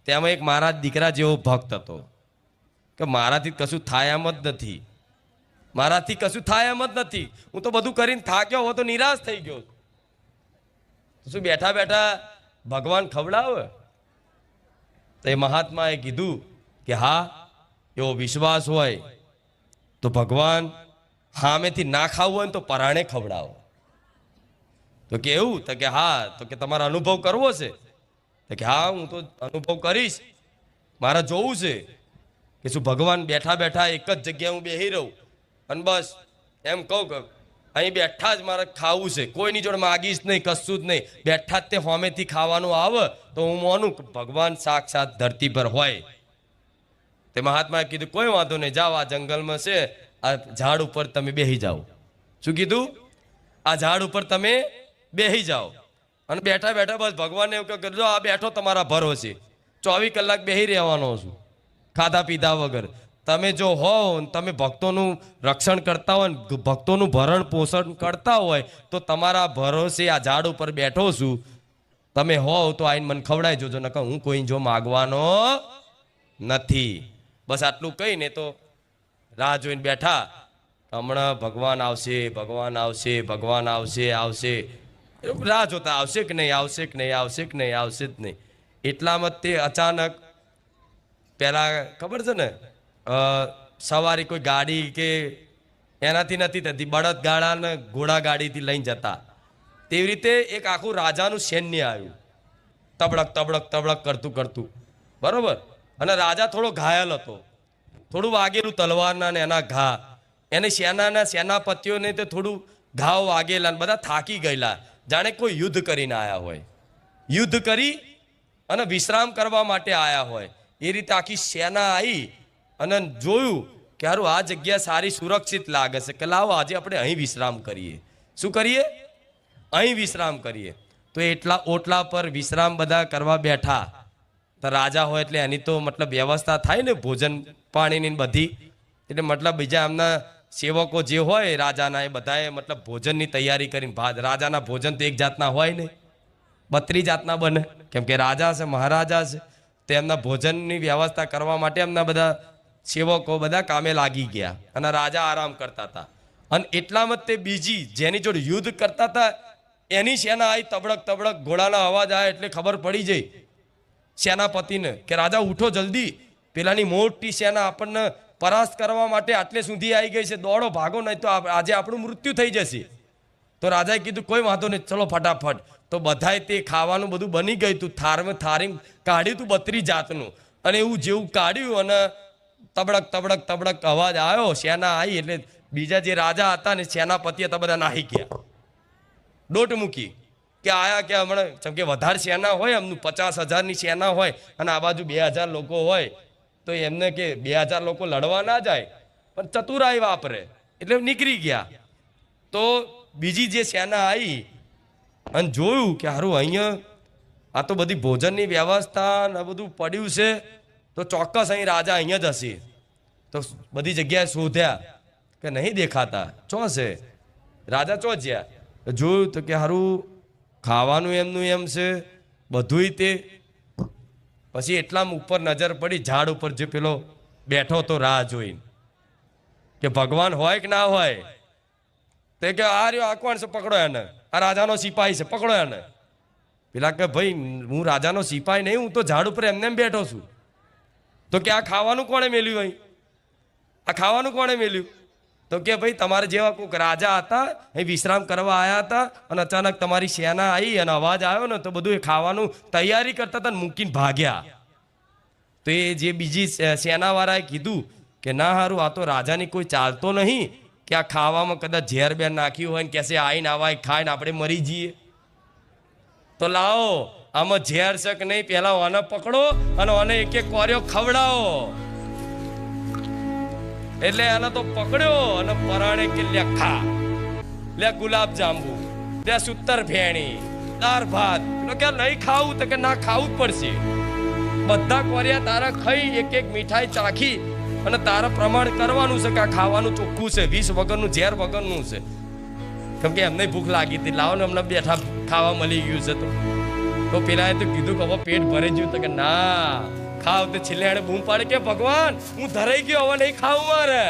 તેમાં એક મારા દીકરા જેવો ભક્ત હતો કે મારાથી કશું થાય એમ જ નથી, મારાથી કશું થાય એમ જ નથી, હું તો બધું કરીને થાક્યો હો, તો નિરાશ થઈ ગયો. શું બેઠા બેઠા ભગવાન ખવડાવે? તો એ મહાત્માએ કીધું કે હા, એવો વિશ્વાસ હોય તો ભગવાન સામેથી ના ખાવું હોય ને તો પરાણે ખવડાવો. તો કે એવું? તો કે હા. તો કે તમારે અનુભવ કરવો છે? તો કે હા, હું તો અનુભવ કરીશ. મારે જોવું છે કે શું ભગવાન બેઠા બેઠા એક જ જગ્યાએ હું બેસી રહું અને બસ એમ કહું કે અહીં બેઠા જ મારે ખાવું છે, કોઈની જોડે માગીશ નહીં, કશું જ નહીં, બેઠા જ તે હોમેથી ખાવાનું આવે તો હું માનું કે ભગવાન સાક્ષાત ધરતી પર હોય. તે મહાત્માએ કીધું કોઈ વાંધો નહીં, જાઓ આ જંગલમાં છે, આ ઝાડ ઉપર તમે બેસી જાઓ. શું કીધું? આ ઝાડ ઉપર તમે બેસી જાઓ અને બેઠા બેઠા બસ ભગવાનને એવું કહે, જો આ બેઠો તમારા ભરોસે 24 કલાક બેસી રહેવાનો છું, ખાધા પીધા વગર. તમે જો હો, તમે ભક્તોનું રક્ષણ કરતા હોય, ભક્તોનું ભરણ પોષણ કરતા હોય, તો તમારા ભરોસે આ ઝાડ ઉપર બેઠો છું, તમે હો તો આઈને મને ખવડાવી જોજો, નકર હું કોઈ જો માગવાનો નથી. બસ આટલું કહીને તો રાહ જોઈને બેઠા, હમણાં ભગવાન આવશે, ભગવાન આવશે, ભગવાન આવશે, આવશે, રાહ જોતા આવશે કે નહીં, આવશે કે નહીં, આવશે કે નહીં, આવશે જ નહીં. એટલામાં તે અચાનક પેલા ખબર છે ને સવારી કોઈ ગાડી કે એનાથી નથી થતી, બળદ ગાડા ને ઘોડા ગાડીથી લઈને જતા, તેવી રીતે એક આખું રાજાનું સૈન્ય આવ્યું, તબડક તબડક તબડક કરતું કરતું, બરોબર. અને રાજા થોડો ઘાયલ હતો, થોડું વાગેલું તલવારના ને એના ઘા, એને સેનાપતિઓને તે થોડું ઘાવ વાગેલા, બધા થાકી ગયેલા, જાણે કોઈ યુદ્ધ કરીને આવ્યા હોય, યુદ્ધ કરી અને વિશ્રામ કરવા માટે આવ્યા હોય એ રીતે આખી સેના આવી અને જોયું કે હારું આ જગ્યા સારી સુરક્ષિત લાગે છે, કે લાવો આજે આપણે અહીં વિશ્રામ કરીએ. શું કરીએ? અહીં વિશ્રામ કરીએ. તો એટલા ઓટલા પર વિશ્રામ બધા કરવા બેઠા. તો રાજા હોય એટલે એની તો મતલબ વ્યવસ્થા થાય ને, ભોજન પાણીની બધી, એટલે મતલબ બીજા એમના સેવકો જે હોય રાજાના, એ બધાએ મતલબ ભોજનની તૈયારી કરીને, રાજાના ભોજન તો એક જાતના હોય નહીં, 32 જાતના બને, કેમ કે રાજા છે, મહારાજા છે, તો એમના ભોજનની વ્યવસ્થા કરવા માટે એમના બધા સેવકો બધા કામે લાગી ગયા અને રાજા આરામ કરતા હતા. અને એટલામાં તે બીજી જેની જોડે યુદ્ધ કરતા હતા એની સેના આવી, તબડક તબડક ઘોડાના અવાજ આવે એટલે ખબર પડી જાય સેનાપતિને કે રાજા ઉઠો જલ્દી, પેલાની મોટી સેના આપણને પરાસ્ત કરવા માટે આટલે સુધી આવી ગઈ છે, દોડો ભાગો, નહીં તો આજે આપણું મૃત્યુ થઈ જશે. તો રાજાએ કીધું કોઈ વાંધો નહીં, ચલો ફટાફટ. તો બધાએ તે ખાવાનું બધું બની ગયું હતું, થારમાં થારી કાઢ્યું હતું 32 જાતનું, અને એવું જેવું કાઢ્યું અને તબડક તબડક તબડક અવાજ આવ્યો, સેના આવી એટલે બીજા જે રાજા હતા ને સેનાપતિ હતા બધા નાહી ગયા, દોટ મૂકી કે આયા કે હમણાં, જેમ કે વધારે સેના હોય એમનું 50,000ની સેના હોય અને આ બાજુ 2,000 લોકો હોય, તો એમને કે 2,000 લોકો લડવા ના જાય, પણ ચતુરાઈ વાપરે એટલે નીકળી ગયા. તો બીજી જે સેના આવી અને જોયું કે હારું અહીંયા આ તો બધી ભોજનની વ્યવસ્થા ને બધું પડ્યું છે, તો ચોક્કસ અહીં રાજા અહીંયા જ હશે. તો બધી જગ્યાએ શોધ્યા કે નહીં દેખાતા, ચો છે રાજા, ચો જ્યાં જોયું તો કે હારું ખાવાનું એમનું એમ છે બધુંય. તે પછી એટલામાં ઉપર નજર પડી ઝાડ ઉપર જે પેલો બેઠો તો રાહ જોઈને કે ભગવાન હોય કે ના હોય. તે કે આ રહ્યો, આ કોણ છે, પકડો એને, આ રાજાનો સિપાહી છે, પકડો એને. પેલા કે ભાઈ હું રાજાનો સિપાહી નહીં, હું તો ઝાડ ઉપર એમને એમ બેઠો છું. તો કે આ ખાવાનું કોણે મેલ્યું? ભાઈ આ ખાવાનું કોણે મેલ્યું? તો કે ભાઈ તમારે જેવા કોઈક રાજા હતા, એ વિશ્રામ કરવા આવ્યા હતા અને અચાનક તમારી સેના આવી અને અવાજ આવ્યો ને તો બધું એ ખાવાનું તૈયારી કરતા હતા ને મૂકીને ભાગ્યા. તો એ જે બીજી સેનાવાળાએ કીધું કે ના હારું, આ તો રાજાની કોઈ ચાલતો નહીં કે આ ખાવામાં કદાચ ઝેર બેર નાખ્યું હોય ને કહેશે આવીને આવાય ખાઈને આપણે મરી જઈએ. તો લાવો આમાં ઝેર છે કે નહીં, પહેલા આને પકડો અને આને એક એક કોર્યો ખવડાવો. એટલે આને તો પકડ્યો અને પરાણે કે લે ખા, લે ગુલાબ જાંબુ, લે સુતર ફેણી, દાળ ભાત. કે નહીં ખાવું? તો કે ના ખાવું જ પડશે. બધા કોર્યા તારા ખાઈ એક એક મીઠાઈ ચાખી અને તારા પ્રમાણ કરવાનું છે કે આ ખાવાનું ચોખ્ખું છે, વિષ વગરનું, ઝેર વગરનું છે. કેમ કે એમને ભૂખ લાગી હતી, લાવો ને અમને બેઠા ખાવા મળી ગયું છે. તો તો પેલા તો કીધું કે હવે પેટ ભરાઈ ગયું. તો કે ના ખાવ. તો છેલ્લે એને બૂમ પાડે કે ભગવાન હું ધરાઈ ગયો, હવે નહીં ખાવું મારે.